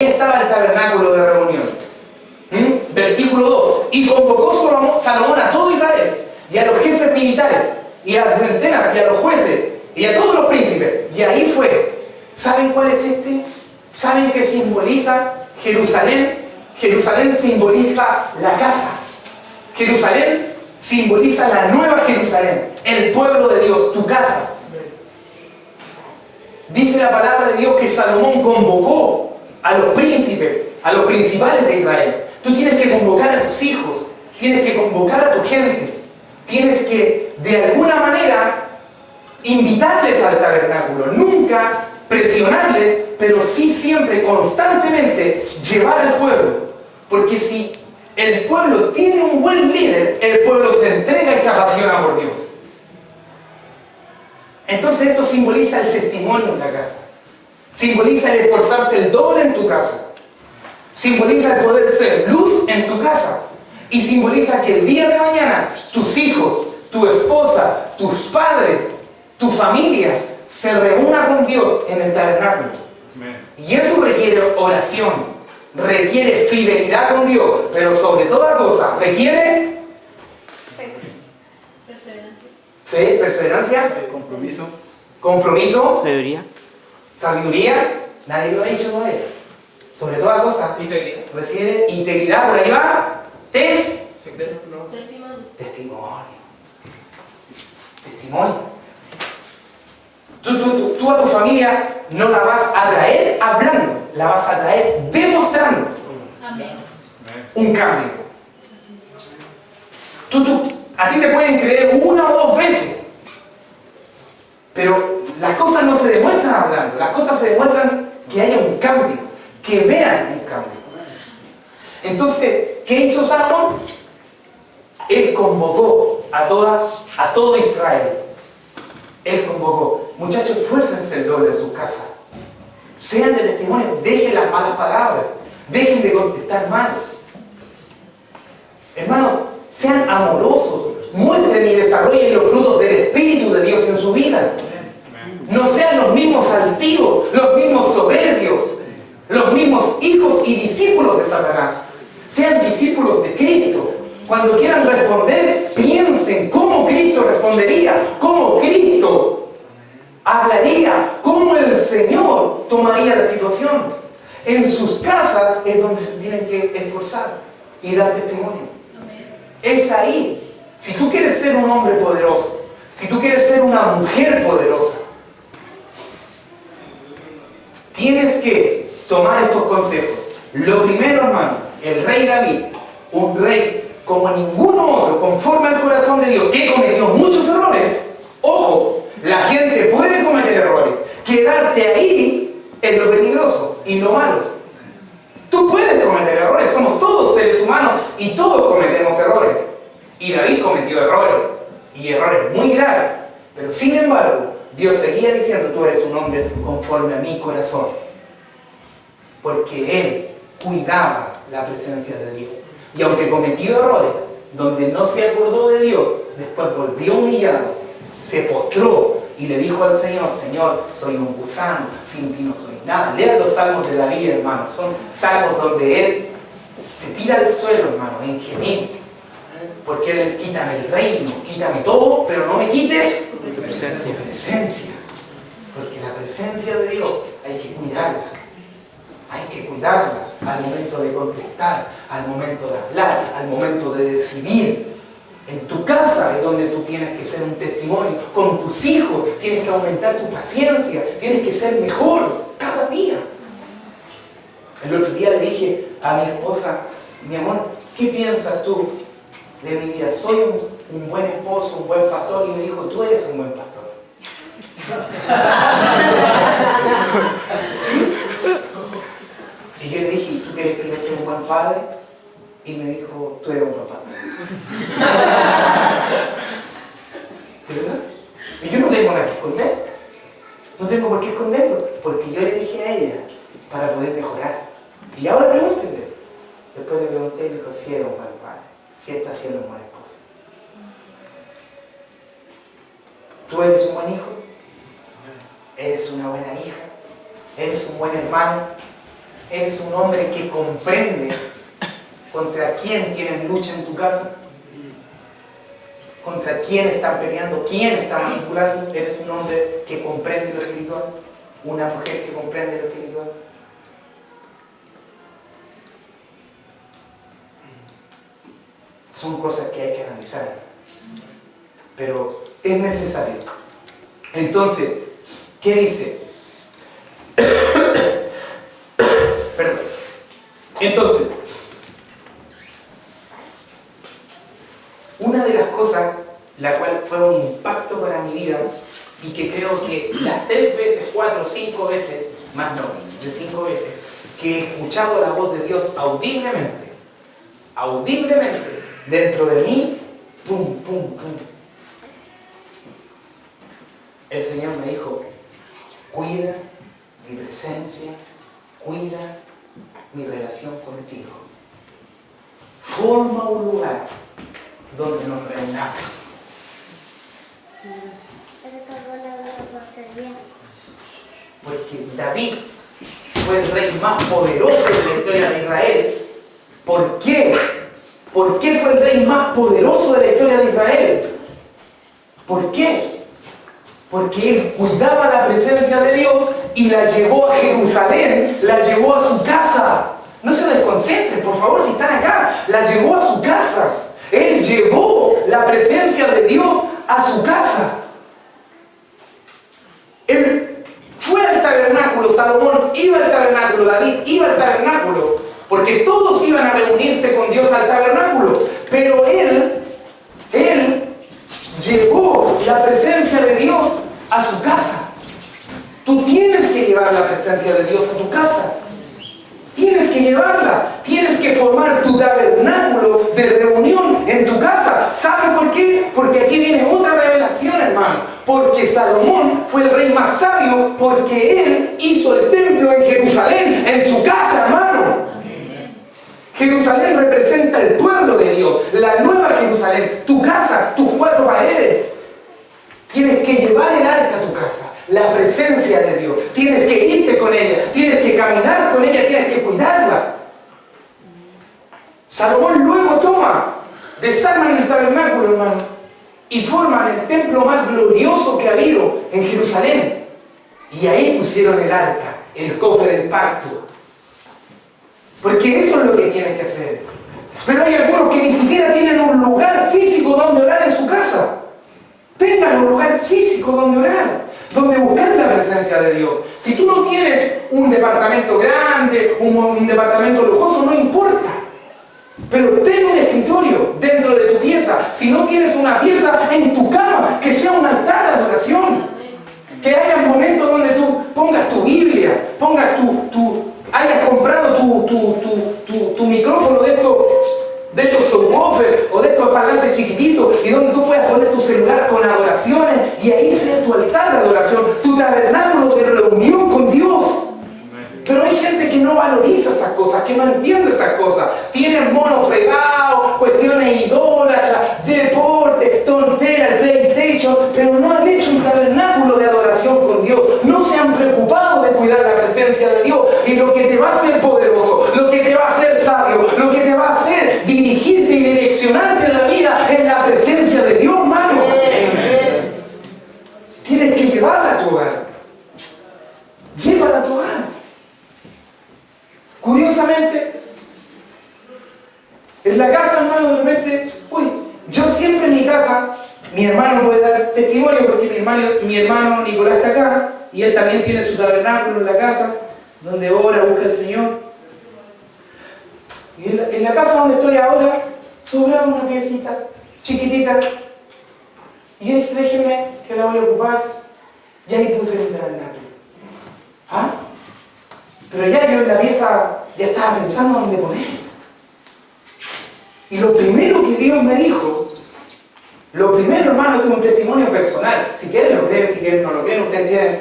estaba el tabernáculo de reunión. Versículo 2. Y convocó Salomón a todo Israel, y a los jefes militares, y a las centenas, y a los jueces, y a todos los príncipes. Y ahí fue. ¿Saben cuál es este? ¿Saben qué simboliza Jerusalén? Jerusalén simboliza la casa. Jerusalén simboliza la nueva Jerusalén, el pueblo de Dios, tu casa. Dice la palabra de Dios que Salomón convocó a los príncipes, a los principales de Israel. Tú tienes que convocar a tus hijos, tienes que convocar a tu gente, tienes que de alguna manera invitarles al tabernáculo, nunca presionarles, pero sí siempre, constantemente llevar al pueblo. Porque si el pueblo tiene un buen líder, el pueblo se entrega y se apasiona por Dios. Entonces esto simboliza el testimonio en la casa. Simboliza el esforzarse el doble en tu casa. Simboliza el poder ser luz en tu casa. Y simboliza que el día de mañana tus hijos, tu esposa, tus padres, tu familia se reúna con Dios en el tabernáculo. Y eso requiere oración, requiere fidelidad con Dios, pero sobre toda cosa requiere fe, perseverancia, compromiso, sabiduría, nadie lo ha dicho todavía. Sobre toda cosa, refiere integridad, por ahí va, testimonio. Tú a tu familia no la vas a traer hablando, la vas a traer demostrando. Amén. Un cambio. A ti te pueden creer una o dos veces, pero las cosas no se demuestran hablando, las cosas se demuestran que haya un cambio, que vean un cambio. Entonces, ¿qué hizo Salomón? Él convocó a todo Israel. Él convocó, muchachos, esfuércense el doble en sus casas. Sean de testimonio, dejen las malas palabras, dejen de contestar mal. Hermanos, sean amorosos, muestren y desarrollen los frutos del Espíritu de Dios en su vida. No sean los mismos altivos, los mismos soberbios, los mismos hijos y discípulos de Satanás. Sean discípulos de Cristo. Cuando quieran responder, piensen cómo Cristo respondería, cómo Cristo hablaría, cómo el Señor tomaría la situación. En sus casas es donde se tienen que esforzar y dar testimonio. Es ahí. Si tú quieres ser un hombre poderoso, si tú quieres ser una mujer poderosa, tienes que tomar estos consejos. Lo primero, hermano, el rey David, un rey como ninguno otro, conforme al corazón de Dios, que cometió muchos errores. Ojo, la gente puede cometer errores. Quedarte ahí es lo peligroso y lo malo. Tú puedes cometer errores, somos todos seres humanos y todos cometemos errores. Y David cometió errores, y errores muy graves. Pero sin embargo, Dios seguía diciendo, tú eres un hombre conforme a mi corazón. Porque Él cuidaba la presencia de Dios. Y aunque cometió errores, donde no se acordó de Dios, después volvió humillado, se postró y le dijo al Señor, Señor, soy un gusano, sin ti no soy nada. Lean los salmos de David, hermano. Son salmos donde él se tira al suelo, hermano, en gemir. Porque él, quítame el reino, quítame todo, pero no me quites tu presencia. Porque la presencia de Dios hay que cuidarla. Hay que cuidarla al momento de contestar, al momento de hablar, al momento de decidir. En tu casa es donde tú tienes que ser un testimonio. Con tus hijos tienes que aumentar tu paciencia, tienes que ser mejor cada día. El otro día le dije a mi esposa, mi amor, ¿qué piensas tú de mi vida? Soy un buen esposo, un buen pastor. Y me dijo, tú eres un buen pastor. Y yo le dije, ¿y tú crees que yo soy un buen padre? Y me dijo, tú eres un buen padre. ¿De verdad? Y yo no tengo nada que esconder. No tengo por qué esconderlo. Porque yo le dije a ella, para poder mejorar. Y ahora pregúntenle. Después le pregunté y me dijo, sí, era un buen padre. Sí, está siendo un buen esposo. ¿Tú eres un buen hijo? ¿Eres una buena hija? ¿Eres un buen hermano? ¿Eres un hombre que comprende contra quién tienen lucha en tu casa? ¿Contra quién están peleando? ¿Quién está manipulando? ¿Eres un hombre que comprende lo espiritual? ¿Una mujer que comprende lo espiritual? Son cosas que hay que analizar. Pero es necesario. Entonces, ¿qué dice? Perdón. Entonces, una de las cosas, la cual fue un impacto para mi vida, y que creo que las 3 veces, 4, 5 veces, más no, de 5 veces, que he escuchado la voz de Dios audiblemente, dentro de mí, pum, pum, pum. El Señor me dijo, cuida mi presencia, cuida mi relación contigo. Forma un lugar donde nos reunamos. Porque David fue el rey más poderoso de la historia de Israel. ¿Por qué? ¿Por qué fue el rey más poderoso de la historia de Israel? ¿Por qué? Porque él cuidaba la presencia de Dios y la llevó a Jerusalén, la llevó a su casa. No se desconcentren, por favor, si están acá. La llevó a su casa. Él llevó la presencia de Dios a su casa. Él fue al tabernáculo, Salomón iba al tabernáculo, David iba al tabernáculo, porque todos iban a reunirse con Dios al tabernáculo. Pero él llevó la presencia de Dios a su casa. Tú tienes que llevar la presencia de Dios a tu casa. Tienes que llevarla. Tienes que formar tu tabernáculo de reunión en tu casa. ¿Saben por qué? Porque aquí viene otra revelación, hermano. Porque Salomón fue el rey más sabio porque él hizo el templo en Jerusalén, en su casa, hermano. Jerusalén representa el pueblo de Dios, la nueva Jerusalén, tu casa, tus 4 paredes. Tienes que llevar el arca a tu casa, la presencia de Dios. Tienes que irte con ella, tienes que caminar con ella, tienes que cuidarla. Salomón luego desarman el tabernáculo, hermano, y forman el templo más glorioso que ha habido en Jerusalén. Y ahí pusieron el arca, el cofre del pacto. Porque eso es lo que tienes que hacer. Pero hay algunos que ni siquiera tienen un lugar físico donde orar en su casa. Tengan un lugar físico donde orar, donde buscar la presencia de Dios. Si tú no tienes un departamento grande, un departamento lujoso, no importa. Pero ten un escritorio dentro de tu pieza. Si no tienes una pieza, en tu cama, que sea un altar de adoración. Que haya momentos donde tú pongas tu Biblia, hayas comprado tu micrófono de estos subwoofers o de estos parlantes chiquititos y donde tú puedas poner tu celular con adoraciones y ahí sea tu altar de adoración, tu tabernáculo de reunión con Dios. Pero hay gente que no valoriza esas cosas, que no entiende esas cosas. Tienen monos pegados, cuestiones idólatras, deporte, tonteras, PlayStation, pero no han hecho un tabernáculo de adoración con Dios. No se han preocupado de cuidar la presencia de Dios. Y lo que te va a hacer poderoso, lo que te va a hacer sabio, lo que te va a hacer dirigirte y direccionarte en la vida es la presencia de Dios, hermano. Tienes que llevarla a tu hogar. Llévala a tu hogar. Curiosamente, en la casa, hermano, de repente, yo siempre en mi casa, mi hermano puede dar testimonio porque mi hermano Nicolás está acá y él también tiene su tabernáculo en la casa donde ora, busca al Señor. Y en la casa donde estoy ahora, sobraba una piecita chiquitita y yo dije, déjenme que la voy a ocupar, y ahí puse mi tabernáculo. ¿Ah? Pero ya yo en la pieza ya estaba pensando dónde poner. Y lo primero que Dios me dijo, hermano, esto es un testimonio personal. Si quieren lo creen, si quieren no lo creen, ustedes tienen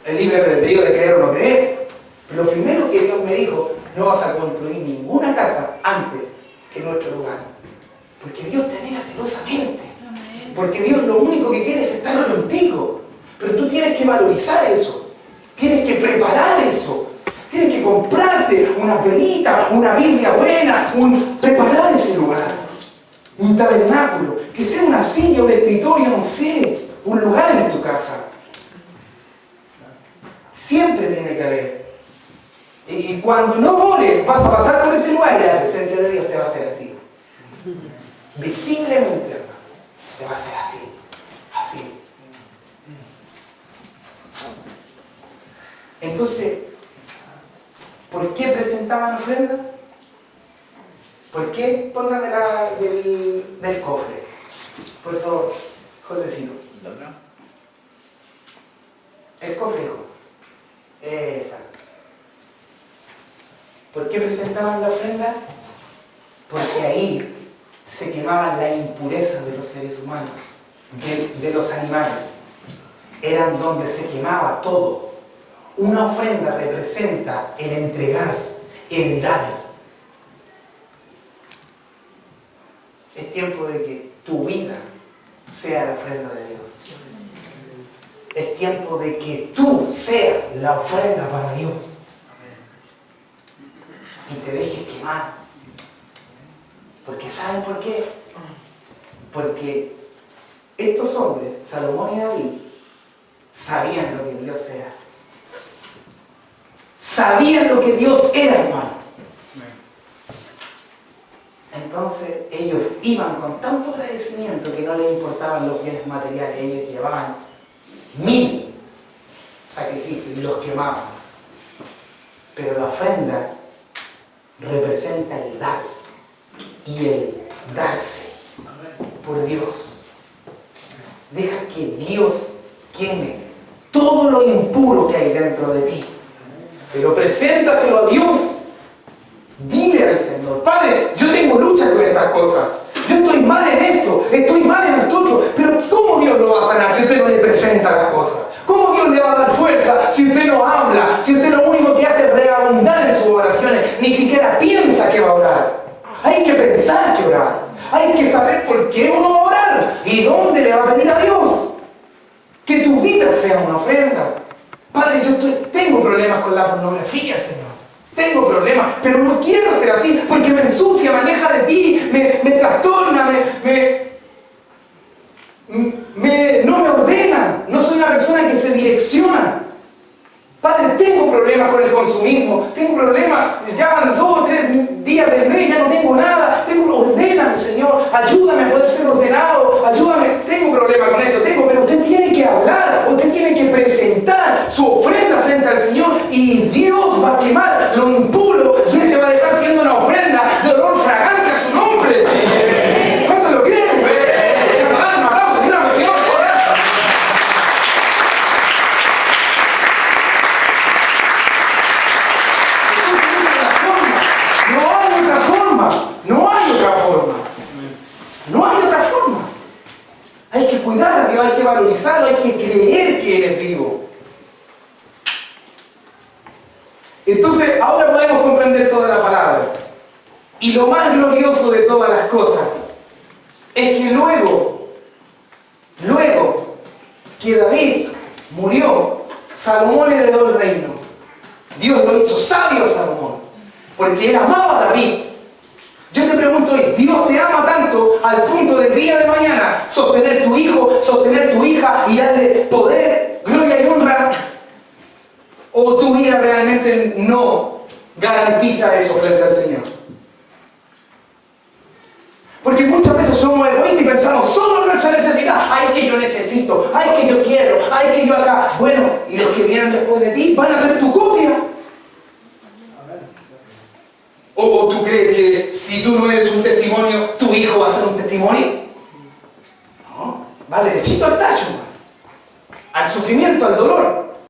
el libre albedrío de creer o no creer. Pero lo primero que Dios me dijo, no vas a construir ninguna casa antes que nuestro lugar. Porque Dios te anhela celosamente. Porque Dios lo único que quiere es estar contigo. Pero tú tienes que valorizar eso. Tienes que preparar eso. Tienes que comprarte una velita, una Biblia buena, preparar ese lugar. Un tabernáculo, que sea una silla, un escritorio, no sé, un lugar en tu casa. Siempre tiene que haber. Y cuando no ores, vas a pasar por ese lugar y la presencia de Dios te va a hacer así. Visiblemente, hermano, te va a hacer así. Así. Entonces, ¿por qué presentaban ofrenda? ¿Por qué? Póngame la del cofre. Por favor, Josecito. El cofre, hijo. ¿Por qué presentaban la ofrenda? Porque ahí se quemaban las impurezas de los seres humanos, de los animales. Eran donde se quemaba todo. Una ofrenda representa el entregarse, el dar. Es tiempo de que tu vida sea la ofrenda de Dios. Es tiempo de que tú seas la ofrenda para Dios. Y te dejes quemar. Porque ¿saben por qué? Porque estos hombres, Salomón y David, sabían lo que Dios era. Sabían lo que Dios era, hermano. Entonces ellos iban con tanto agradecimiento que no les importaban los bienes materiales. Ellos llevaban 1000 sacrificios y los quemaban. Pero la ofrenda representa el dar y el darse por Dios. Deja que Dios queme todo lo impuro que hay dentro de ti, pero preséntaselo a Dios. Dile al Señor: Padre, yo tengo lucha con estas cosas, yo estoy mal en esto, estoy mal en el otro, pero ¿cómo Dios lo va a sanar si usted no le presenta las cosas? ¿Cómo Dios le va a dar fuerza si usted no habla, si usted lo único que hace es reabundar en sus oraciones, ni siquiera piensa que va a orar? Hay que pensar que orar, hay que saber por qué uno va a orar y dónde le va a pedir a Dios. Que tu vida sea una ofrenda. Padre, tengo problemas con la pornografía, Señor. Tengo problemas, pero no quiero ser así porque me ensucia, me aleja de ti, me trastorna, no me ordena. No soy una persona que se direcciona. Padre, tengo problemas con el consumismo, tengo problemas, ya van 2 o 3 días del mes, ya no tengo nada. Ordéname, Señor, ayúdame a poder ser ordenado, ayúdame, tengo problemas con esto, pero usted tiene que hablar, usted tiene que presentar su ofrenda frente al Señor y Dios va a quemar lo impuro y Él te va a dejar siendo una ofrenda de olor fragante a su nombre. ¿Cuántos lo creen? Un aplauso, mira, Dios. Hay que cuidar a Dios, hay que valorizarlo, hay que creer que Él es vivo. Entonces, ahora podemos comprender toda la palabra. Y lo más glorioso de todas las cosas es que luego que David murió, Salomón heredó el reino. Dios lo hizo sabio a Salomón, porque él amaba a David. Yo te pregunto hoy, ¿Dios te ama tanto al punto del día de mañana sostener tu hijo, sostener tu hija y darle poder, gloria y honra? ¿O tu vida realmente no garantiza eso frente al Señor? Porque muchas veces somos egoístas y pensamos solo en nuestra necesidad. Ay, que yo necesito, ay, que yo quiero, ay, que yo acá. Bueno, y los que vienen después de ti van a ser tu copia. ¿O tú crees que si tú no eres un testimonio, tu hijo va a ser un testimonio? No, va derechito al tacho, al sufrimiento, al dolor.